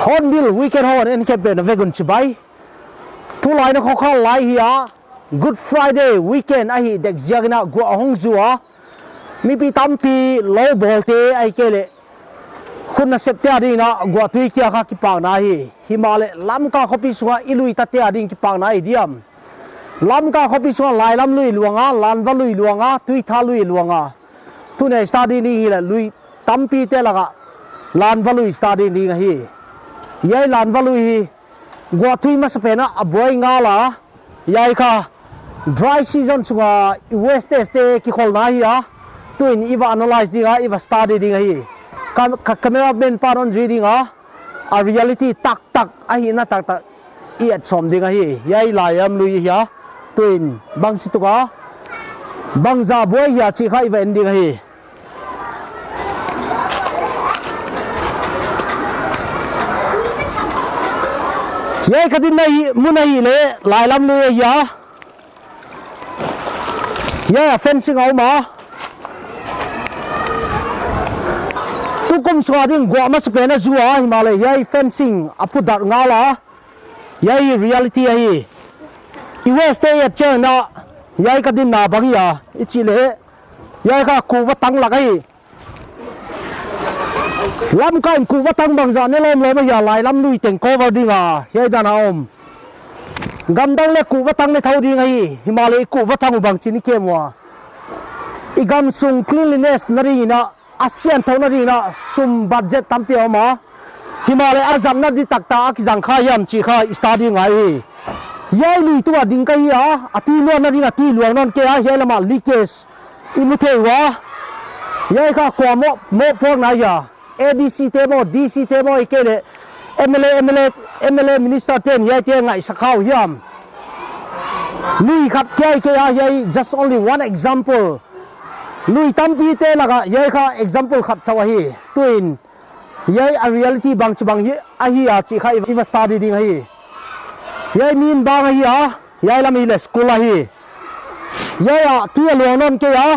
Hornbill weekend hon en kipe na vegun chibai tu lai na khokha lai hiya Good Friday weekend ahi dek jiagna gua hong zuwa mi pi tampi low bolte ai kele khunna septia ding na gua tui kia kha ki pang na hi himale lam ka khopi suwa ilui tatia ding ki pang na idiam lam ka khopi suwa lailam lui luanga lan va lui luanga tui tha lui luanga tu nei study ni hi la lui tampi te laga lan va lui study ni hi yai lan valui hi gua tui ma sapena aboi nga la yai kha dry season sunga west este ki khol na hi a tuin iwa analyze dinga iwa study dinga hi camera men paron reading a reality tak tak a hi na tak tak i at som dinga hi yai laiam lui hi a tuin bang situka bang za boi ya chi kha iwa ending hi yai kadin nahi munahi le lailam lui ya ya fencing au ma tu kum swa ding gwa ma spena zuwa himalay yai fencing apu dar ngala yai reality hi iwe stay at chena yai kadin na bangiya ichile yai ka ku wa tang lagai lam kain ku watang bang za ne lom lom ya lai lam lui teng cover dinga yai dana om gamdang le ku watang ne thau ding hi himalay ku watang bang chini kemwa igam sung cleanliness nari na asian thau na dina sum budget tampi oma himalay azam na di takta ki jang kha yam chi kha study ngai yai lui tu ding kai ya ati no na dinga ti luang non ke a yai lama leakage imuthe wa yai ka ko mo phok na ya ADC temo DC temo ikele MLA minister ten yai te ngai sakhau yam lui khap kai ke ya yai just only one example lui tampi te laga yai kha example khap chawa hi twin yai a reality bang chbang hi a hi a chi kha iwa study ding hi yai min bang hi a yai lam hi le school hi yai a tu lo non ke ya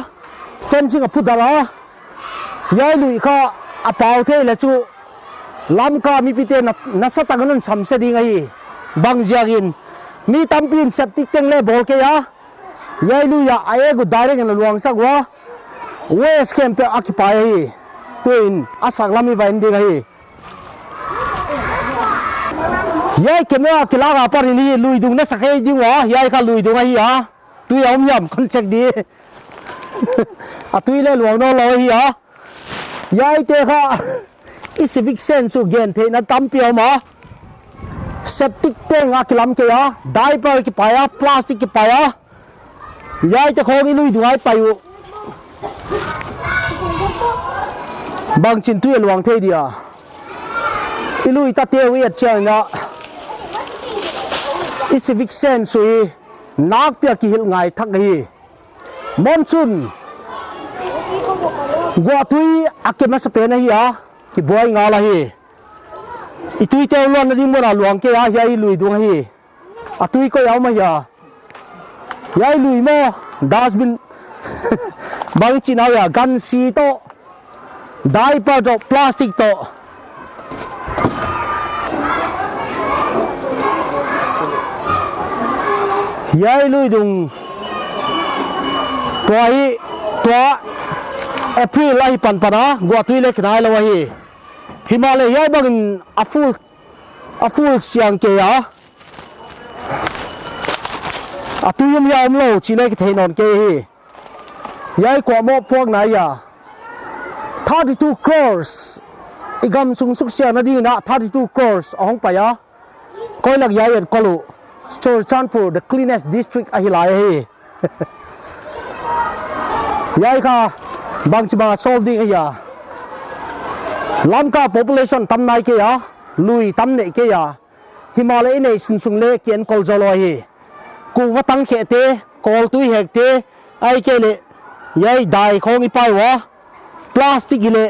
fencing a pudala yai lui kha apau the le chu lam ka mi pite na satagan samse ding hi bang jiagin mi tampin septic teng le bol ke ya yai lu ya ae gu direct na luang sa gwa west camp occupy hi twin asak lami vain ding hi yai camera kilaga par ni lui dung na sakai ding wa yai ka lui dung hi ha tu yom yam kon check di a tu le luang no lo hi ha yai te kha i civic sense gen the na tampio ma septic tank a kilam ke ya diaper ki paya plastic ki paya yai te khong i lui duai payu bang chin tu luang the dia i lui ta te wi at chang na i civic sense i nak pia ki hil ngai thak hi monsoon gua tui akema sapena hi a ki boy ngala hi itui te lon na ding mona luang ke a yai lui dung hi atui ko yaw ma ya yai lui mo dustbin bang chinaw ya gan si to diaper to plastic to yai lui dung toa April lai pan pana gua tui le knai lo hi himalay yai bang a full siang ke ya atuyum ya omlo chile ke theinon ke hi yai ko mo phok na ya 32 crores igam sung suk sia na di na 32 crores ahong paya koilak yayan kolu Churchanpur the cleanest district a Hilai hi yai ka bang chiba solving ya lamka population tam nai ke ya lui tam ne ke ya Himalaya nei sun sung le kian kol zolo hi ku watang khe te kol tui hek te ai ke le yai dai khong i pai wa plastic ile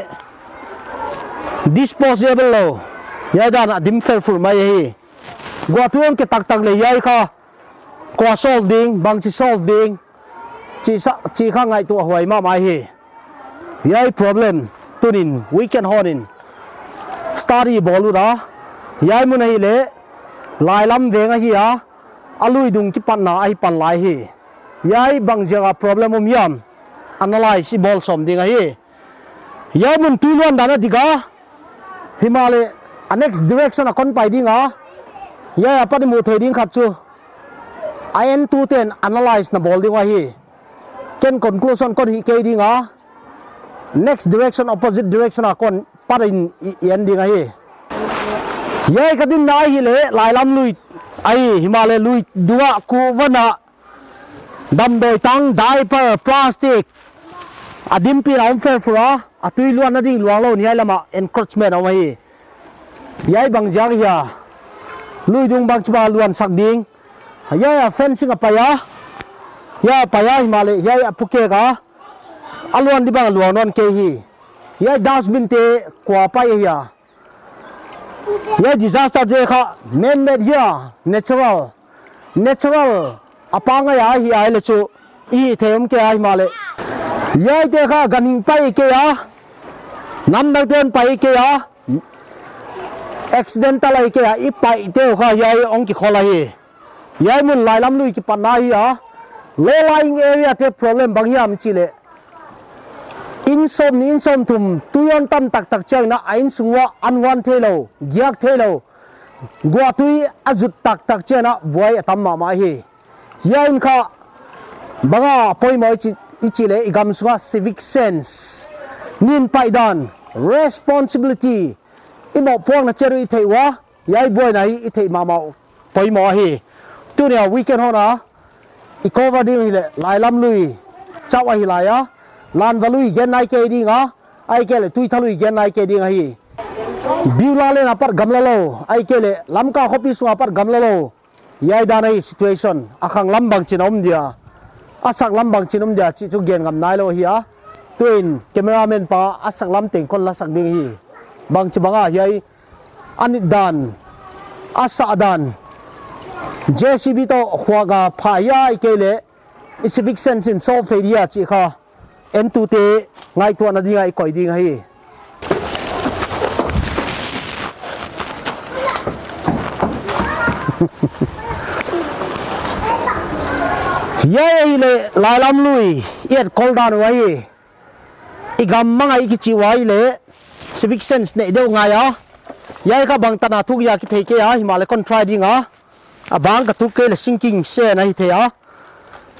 disposable lo yai dan dim fel ful mai hi gwa tuang ke tak tak le yai kha kwa solving bang chi solving chi kha ngai tu hoi ma mai hi yai problem tunin weekend honin study bolu da yai mun hi le lai lam venga hi a alui dung ki pan na ai pan lai hi yai bang jaga problem yam analyze bol som ding hi yai mun tuilon dana diga Himalaya next direction a kon pai dinga yai apa di mu the ding khat chu in 210 analyze na bol ding hi ken conclusion kon hi ke dinga next direction opposite direction a kon parin yen ding hi yai kadin na hi le lailam lui ai Himalaya lui dua ku wana dam doi tang diaper plastic adim pi raum fer fura atui luan na ding luang lo ni hai lama encroachment aw hi yai bang jak ya lui dung bang chba luan sak ding ya fencing apaya ya paya Himalaya yai apuke ka alwan di bang luang non ke hi yai dustbin te kwa pa ya yai disaster de kha man made ya natural apanga ya hi ai le chu I them ke ai Himalaya yai te kha ganing pai ke ya nam dang ten pai ke ya accidental ai ke ya I pai te kha yai ong ki khola hi yai mun lailam lui ki pana hi ya low lying area te problem bang yam chi le insom tum tuyon tam tak chang na ain sungwa anwan thelo gyak thelo gwa tui azut tak chena boy atam ma ma hi yain kha banga poimo chi le igam sunga civic sense nin paidan responsibility imo puakkna cheru I theiwa yai boy nai I thei ma ma poimo hi tu ne weekend hona I cover ding le lailam lui chaw hi la ya lan valui gen nai ke dinga ai ke le tui thalui gen nai ke dinga hi biula le na par gamla lo ai ke le lamka khopi su par gamla lo yai danai situation akhang lambang chinom dia asak lambang chinom dia chi chu gen ngam nai lo hi a twin cameraman pa asak lam teng kon la sak ding hi bang chi banga yai anit dan asa dan JCB to khwaga phaya ai ke le civic sense in solve thei dia chi kha N2 te ngai tu na dinga I koi ding hi yai le lailam lui yet call down wai igam mangai ki chi wai le civic sense ne deu nga ya yai ka bang tana thuk ya ki thei ke ya Himalaya kon try dinga abang ka thuk ke le sinking se na hi the ya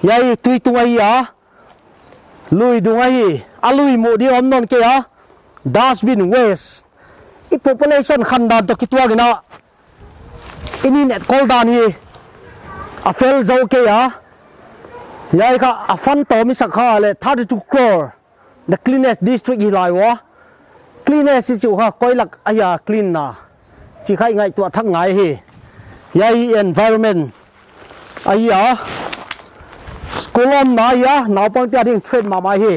yai tui tu ai ya lui dung ai alui mo di om non ke ya dustbin waste I population khandan to kitwa gina ini net call down hi a fel zo ke ya yai ka a fan to mi sakha le 32 crore the cleanest district Hilai wa cleanest chu ha koilak aya clean na chi khai ngai tu thak ngai hi yai environment aya school on na ya naw pang tia ding trade ma mai hi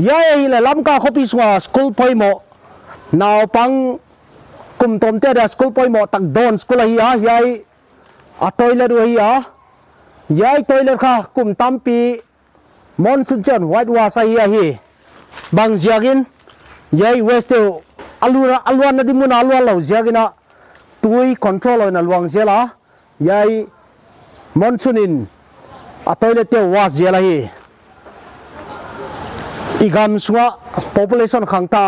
yai le lamka khopi swa school poimo naw pang kum tom te da school poimo tak don school hi ya yai a toilet hi ya yai toilet kha kum tampi monsoon chen white wash hi bang jiagin yai west alwan na dimun alwan lo jiagina tui control na luang zela yai monsoon a toilet te wash zela hi igam suwa population khangta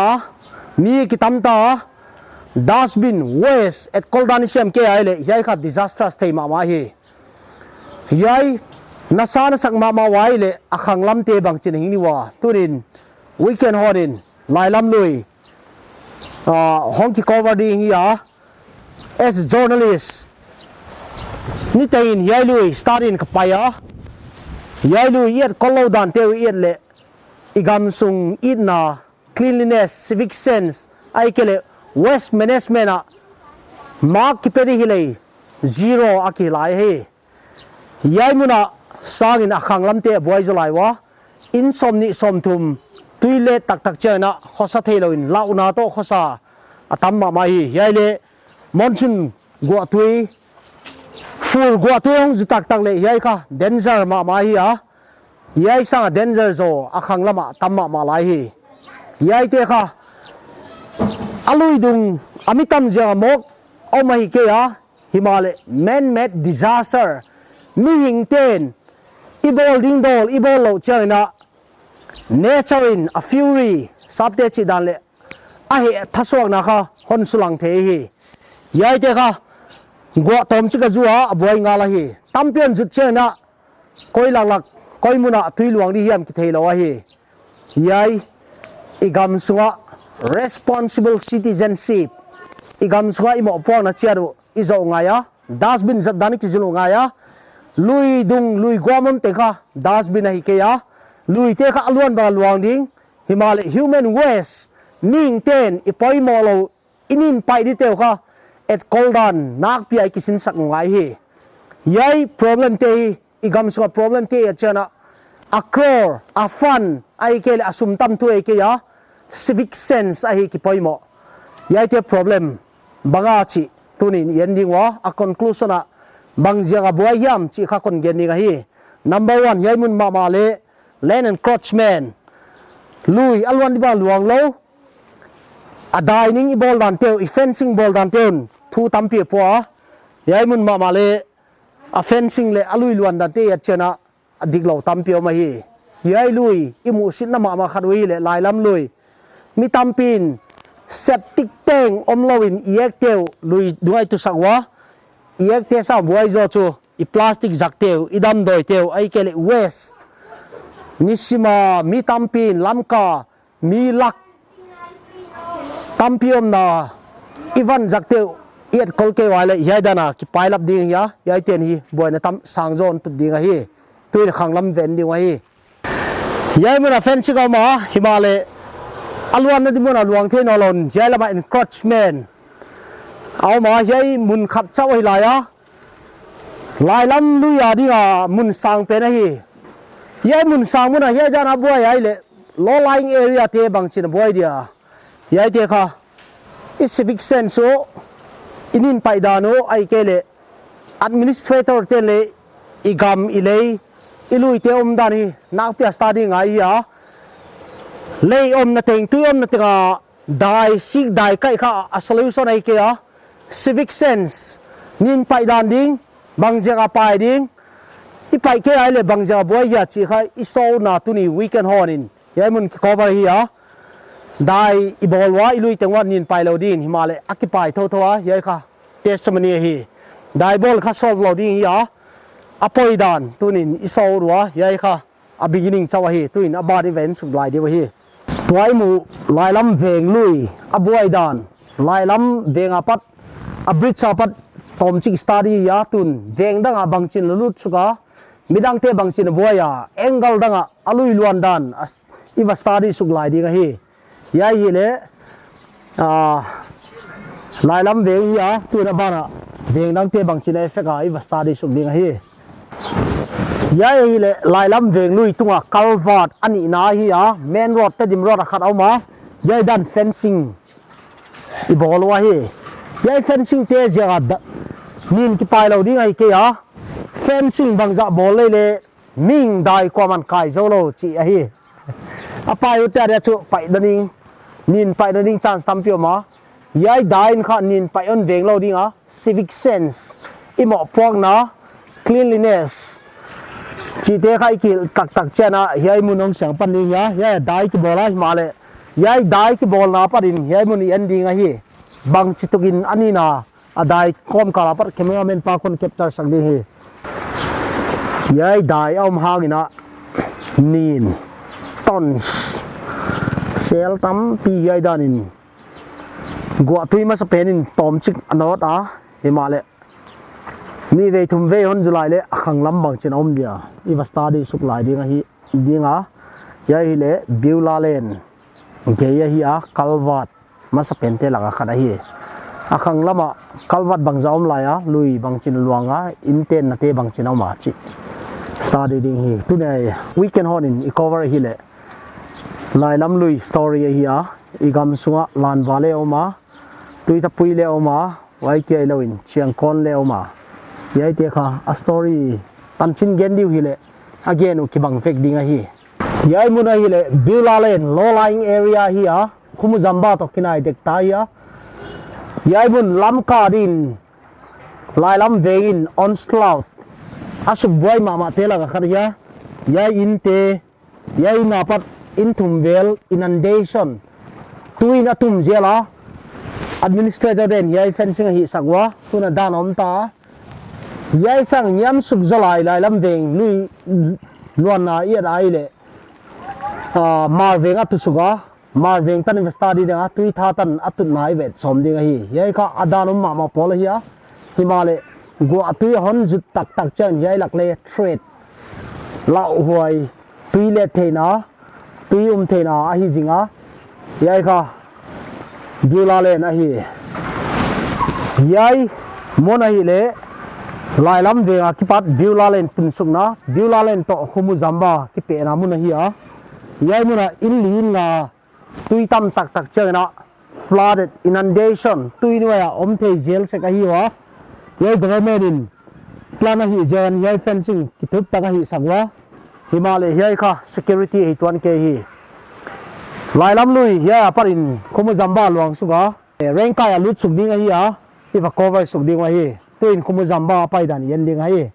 mi kitamta dustbin waste at koldani sem ke aile yai kha disastrous thei ma hi yai nasana sak ma wai le akhang lam te bang chin hing ni wa turin weekend horin Lailam Lui honki cover ding ya as journalist ni tain Hiai Lui starting kapaya Hiai Lui yet kollo dan teu yet le igam sung idna cleanliness civic sense ai kele waste management a mark kipe di hilei zero akilai he Hiai muna sangin akhang lamte boy zolai wa insomni somthum tuile tak tak chena khosa theiloin launa to khosa atamma mai Hiai le monsoon gwa tui full gwa tui hong zu tak tak le Hiai kha danger ma mai ha Hiai sang danger zo akhang lama tamma ma lai hi Hiai te kha alui dung amitam jang mok o mai ke ya himale man made disaster mi hing ten ibol ding dol ibol lo china nature in a fury sabte chi dan le a he thasok na kha hon sulang the hi Hiai te kha gwa tom chi ka zuwa aboi nga la hi tampion jut chena koi lak lak koi muna tui luang di hiam ki theilo wa hi Hiai igam sunga responsible citizenship igam sunga imo pong na chiaru izo nga ya dustbin zat dani ki zilu nga ya lui dung lui gwamon te kha dustbin hi ke ya lui te kha alwan ba luang ding himal human waste ning ten ipoi molo inin pai di te kha et koldan nak pi ai kisin sak ngai hi Hiai problem te igam sunga problem te achana akror afan ai ke asum tam tu ai ke ya civic sense ai ki poimo Hiai te problem banga chi tunin ending wa a conclusion a bangjanga boy hiam chi kha kon gen ni ga hi number 1 Hiai mun ma ma le land encroachment lui alwan di ba luang lo a dining i bol dan teu i fencing bol dan teun thu tampi po Hiai mun ma ma le a fencing le alui luan dan te ya chena adik lo tampi ma hi Hiai Lui i mu sin na ma khatwi le Lailam Lui mi tampin septic tank omlowin iek teu lui duai tu sakwa iek te sa buai zo chu i plastic zak teu idam doi teu ai kele waste nisima mi tampin lamka mi lak tampiom na ivan zak teu iet kolke wale Hiai dana ki pailap ding ya Hiai ten hi boy na tam sangzon tu ding hi tuin khanglam ven ding wa hi Hiai muna fence ka ma himale alwan na di mo na luang the no lon Hiai lama encroachment au ma Hiai mun khap chaw hi la ya Lailam Lui ya di ga mun sang pe na hi Hiai mun sang mun na Hiai jana boy ai le low lying area te bang chin boy dia Hiai te kha is civic sense so inin pai dano ai ke le administrator te le igam ilei ilui te dani nak pia study ngai ya lei na teng tu na tinga dai sig dai kai kha a solution ai ke ya civic sense nin pai dan ding bangjanga pai ding i pai ke ai le bangjanga boy ya chi kha i so na tu ni weekend honin Hiai mun cover hi ya dai i bolwa ilui tengwa nin pai lo din himale akipai tho tho Hiai kha testimony hi dai bol kha solve lo ding ya apoi dan tunin i so ruwa Hiai kha a beginning chawa hi tuin a bad event sub lai de wa hi tuai mu Lailam veng lui a buai dan Lailam venga pat a bridge apat tom chi study ya tun veng danga bangchin lut suka midang te bangchin buai ya angle danga alui luan dan iwa study sub lai de ga hi Hiai hi le Lailam veng ya tuna bana veng dang te bangchin effect a iwa study sub ding hi Hiai le Lailam veng lui tunga kalvat ani na hi ya main road ta dim road khat au ma Hiai dan fencing i bolwa hi Hiai fencing te jaga nin ki pai lo ding ai ke ya fencing bangza bol le ming dai ko man kai zo lo chi a hi a pai u ta re chu pai daning nin pai daning chance tampio ma Hiai dain kha nin pai on veng lo ding a civic sense i mohpuakna cleanliness chi te khai ki tak tak chena Hiai munong sang pan ning ya Hiai dai ki bola ma le Hiai dai ki bol na parin Hiai mun ending a hi bang chitukin anina adai kom kala par cameraman pa kon capture sang de hi Hiai dai om hangina nin tons sel tam pi hiai dan in gua tui ma sa pen in tom chik anot a himale mi ve thum ve hon julai le akhang lam bang chen om dia I va study suk lai dinga hi dinga ya hi le biula len ge ya hi a kalwat ma sa pen te langa khana hi akhang lama kalwat bang za om lai a lui bang chin luanga inten na te bang chen oma chi study ding hi tu ne weekend hon in I cover hi le Lailam Lui story hi a igam sunga lan vale oma tuita pui le oma wai ke loin chiang kon le oma yai te kha a story tan chin gen diu hi le again u kibang fek dinga hi yai muna hi le biula len low lying area hi a khumu zamba to kinai dek ta ya yai mun lam ka din lailam vein on slout asu boy mama te la ka ya yai in te yai na pat in thumvel inundation tuina tum jela administrator den yai fencing hi sakwa tuna danom ta yai sang nyam suk zalai lai lam veng lui luan na I ai le mar veng atu suga mar veng tan study da tui tha tan atut nai vet som ding hi yai ka adanom ma ma pol hi a himale go atui hon jut tak tak chen yai lak le trade la huai tui le theina tui theina a hi jinga yai ka biula len a hi yai mona hi le lailam venga kipat biula len pun sukna biula len to khumu zamba kipe na muna hi a yai muna in lin na tui tam tak tak chena flooded inundation tui ni ya om thei zel se ka hi wa yai government in plan hi jan yai fencing kitup ta hi sakwa himale yai kha security hi tuan ke hi Lailam Lui ya parin khumu zamba luang suga rengkai a lut suk ding hi a iwa cover suk ding wa hi tuin khumu zamba pai dan yen ding hi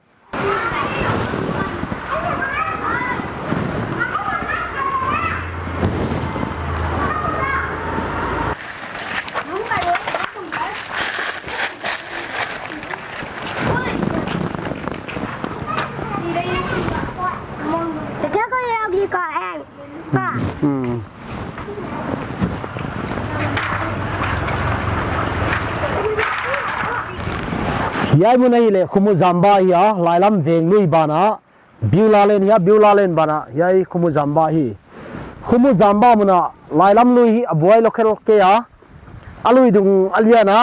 yai mun hi le khumu zamba hi a lailam veng lui bana biula len bana yai khumu zamba hi khumu zamba muna lailam lui hi abuai local ke a alui dung aliana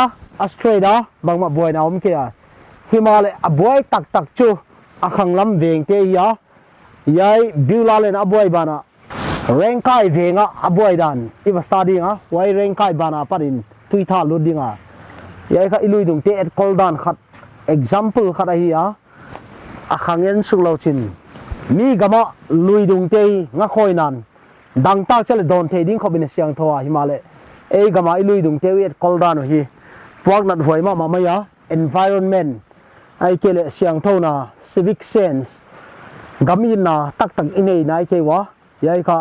australia bangma buai na om ke a himale abuai tak tak chu akhang lam veng te hi a yai biula len abuai bana rengkai venga abuai dan iwa study nga wai rengkai bana parin tuitha ludinga yai kha ilui dung te et koldan khat example khata hi a akhangen suglochin mi gama luidung te nga khoinan dang tak chale don the ding khobin siang thoa himale e gama luidung te wet koldan hi puakkna huai ma ma ya environment ai kele siang thona civic sense gamin na tak tak inei nai ke wa yai kha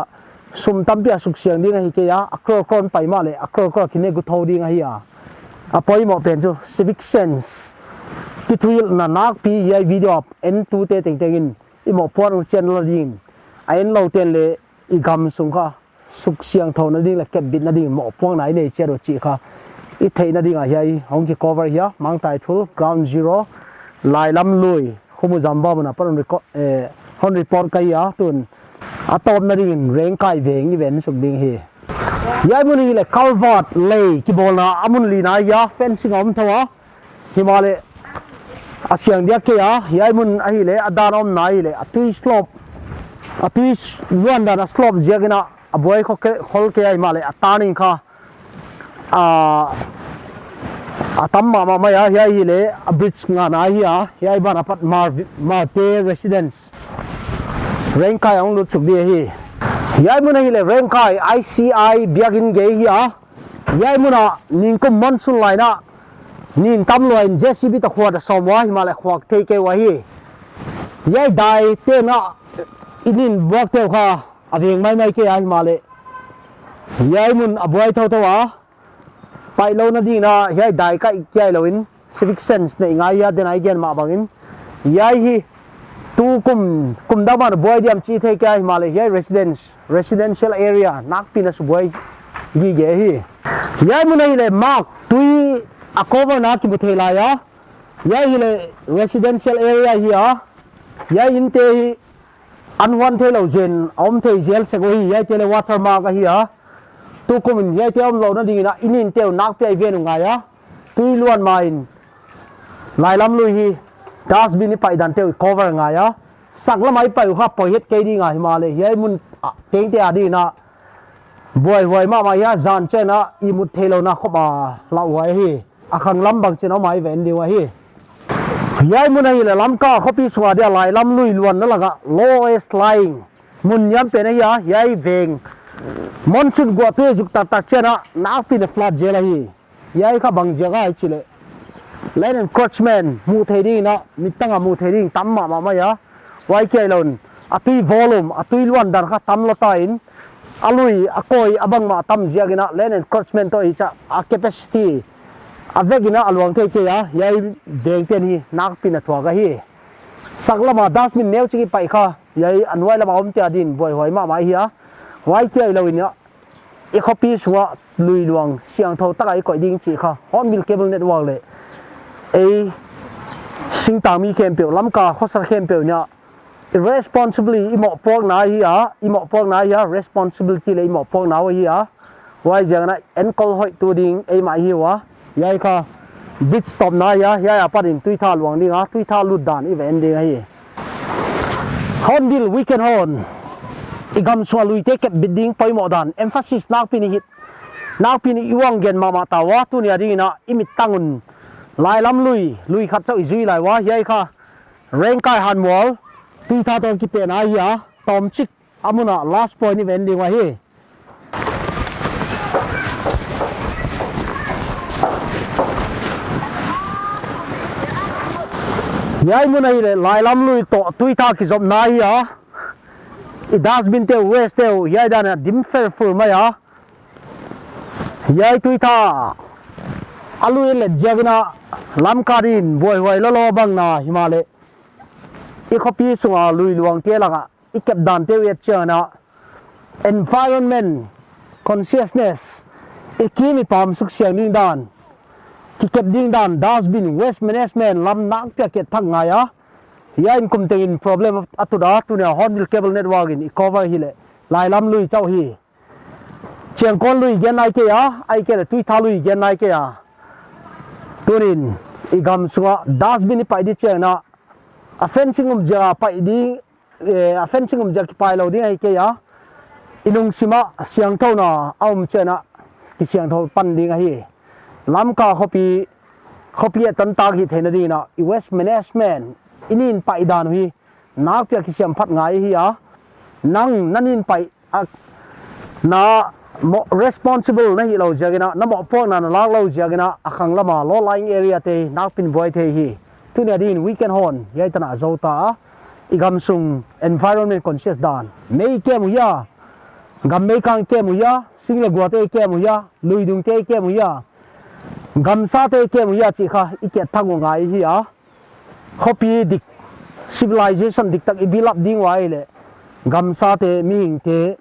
sum tampia suk siang ding hi ke ya akro kron pai ma le akro kro kine gu thau ding hi a apoi mo pen chu civic sense ki thuil na nak pi yai video n2 te teng tengin imo por channel ding ain lo ten le I gam sung kha suk siang thau na ding la kep bit na ding mo pong nai nei che ro chi kha I thei na ding a yai hong ki cover ya mang Taithul ground zero Lailam Lui khumu zamba bana paron record hon report kai ya tun atom na ding rengkai veng event suk ding hi yai mun hi le kalvat lei ki bol na amun li na ya fencing om thawa himale asyang dia ke ya yai mun ahi le adanom nai le atui slope atui luan da slope jagina aboy khol ke ai male atani kha atam ma ma ya yai le bridge nga na hi ya yai bana pat mar te residence rengkai ong lut suk dia hi yai mun ahi le rengkai ICI biagin ge hi ya yai muna ningkum monsoon laina nin tam loin JCB ta khwa somwa himale khwak thei ke wa hi yai dai te na inin bok te kha aveng mai ke ai himale yai mun abuai tho to wa pai lo na ding na yai dai ka ikyai loin civic sense ne ngai ya den ai gen ma bangin yai hi tu kum da ban boy diam chi thei ke ai himale yai residential area nak pina su boy gi ge hi yai mu nei le mark tui a cover na ki mu the la ya yai hi le residential area hi ya yai in te hi anwan the lo zen om the zel se go hi yai te le water mark hi ya tu kumin yai te om lo na ding na inin te nak pe ve nu nga ya tui luan main Lailam Lui hi dustbin ni pai dan te cover nga ya sak la mai pai ha po het ke di nga himale yai mun teng te adi na boy boy ma ya zan che na I mut thelo na khoba la wai hi akhang lam bang che no mai ven di wa hi yai mun hi le lam ka khopi swa dia Lailam Lui luan na laga lowest lying mun yam pe na ya yai veng monsoon gwa tu juk ta ta che na nak pi ne flat je la hi yai kha bang jaga ai chile len encroachment mu thei ding na mitanga mu thei ding tam ma ya wai ke lon atui volume atui luan dar kha tam lo ta in alui akoi abang ma tam ziagina len encroachment to icha a capacity avegina alwang thei ke ya yai beng ten hi nak pin a thwa ga hi saklama dasmin neu chi pai kha yai anwai lama om tia din boy hoi ma hi ya wai ke lo in ya e copy suwa lui luang siang tho takai koi ding chi kha Hornbill Cable Network le e sing tami kempel lamka khosar kempel nya irresponsibly imo pok na hi ya responsibility le imo pok na hi ya wai jang na enkol hoi tu ding e ma hi wa yai kha big stop na ya parin tui tha luang ding a tui tha lut dan i ven ding hi Hornbill weekend hon igam swa lui te kep bidding poi mo dan emphasis nak pini hit nak pini iwang gen mama ta wa tu nia ding na imit tangun Lailam lui khat chau izui lai wa yai kha reng kai han mol tui tha ton ki pe na ya tom chik amuna last point ni ven ding wa hi yai mu nei le Lailam Lui to tui tha ki job na hi ya I dustbin te waste te yai dan dim fer fur ma ya yai tui tha alui le jagna lam karin boy hoi lo bang na himale I copy sunga lui luang te laga I kep dan te wet chana environment consciousness I kimi pam suk siang ding dan ki kep ding dan dustbin waste management lam nak pya ke thang nga ya ya in kum te in problem atuda tu ne Hornbill Cable Network in I cover hi le Lailam Lui chau hi chiang kon lui gen nai ke ya ai ke le tui tha lui gen nai ke ya tunin igam sunga dustbin pai di cheng na a fencing ja pai di a fencing ja ki pai lo di ai ke ya inung sima siang tho na aum chena ki siang tho pan ding hi lam ka copy tan ta ki thena di na I waste management inin pai dan hi nak pya ki siam phat ngai hi ya nang nanin pai na responsible na hi lo jagina na mo po na la lo jagina akhang lama low lying area te nak pin boy the hi tu ne din weekend hon yai tana zota igam sung environment conscious dan mei ke mu ya gam mei kang ke mu ya single gwa te ke mu ya lui dung te ke mu ya gam sa te ke mu ya chi kha I ke thang ngai hi ya copy dik civilization dik tak I build up ding wai le gam sa te ming te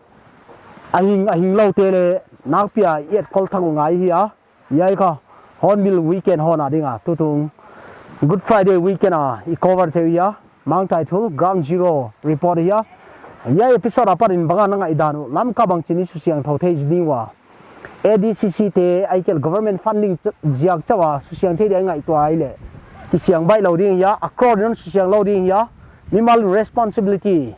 ahing lo te le nak pia yet kol thang ngai hi ya yai kha Hornbill weekend hon adinga tutung Good Friday weekend I cover the ya Mang Taithul ground zero report ya ya episode aparin banga na ngaihdan lam ka bang chini su siang thau thei ni wa ADCC te aikel government funding jiak chawa su siang thei ngai to ai le ki siang bai lo ding ya accordion su siang lo ding ya mimal responsibility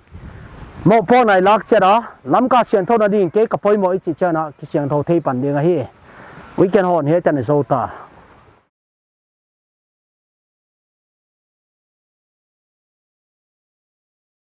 mo po nai lak chera lam ka siang thau na ding ke ka poi mo I chi chana ki siang thau thei pan ding a hi weekend hon he tan zota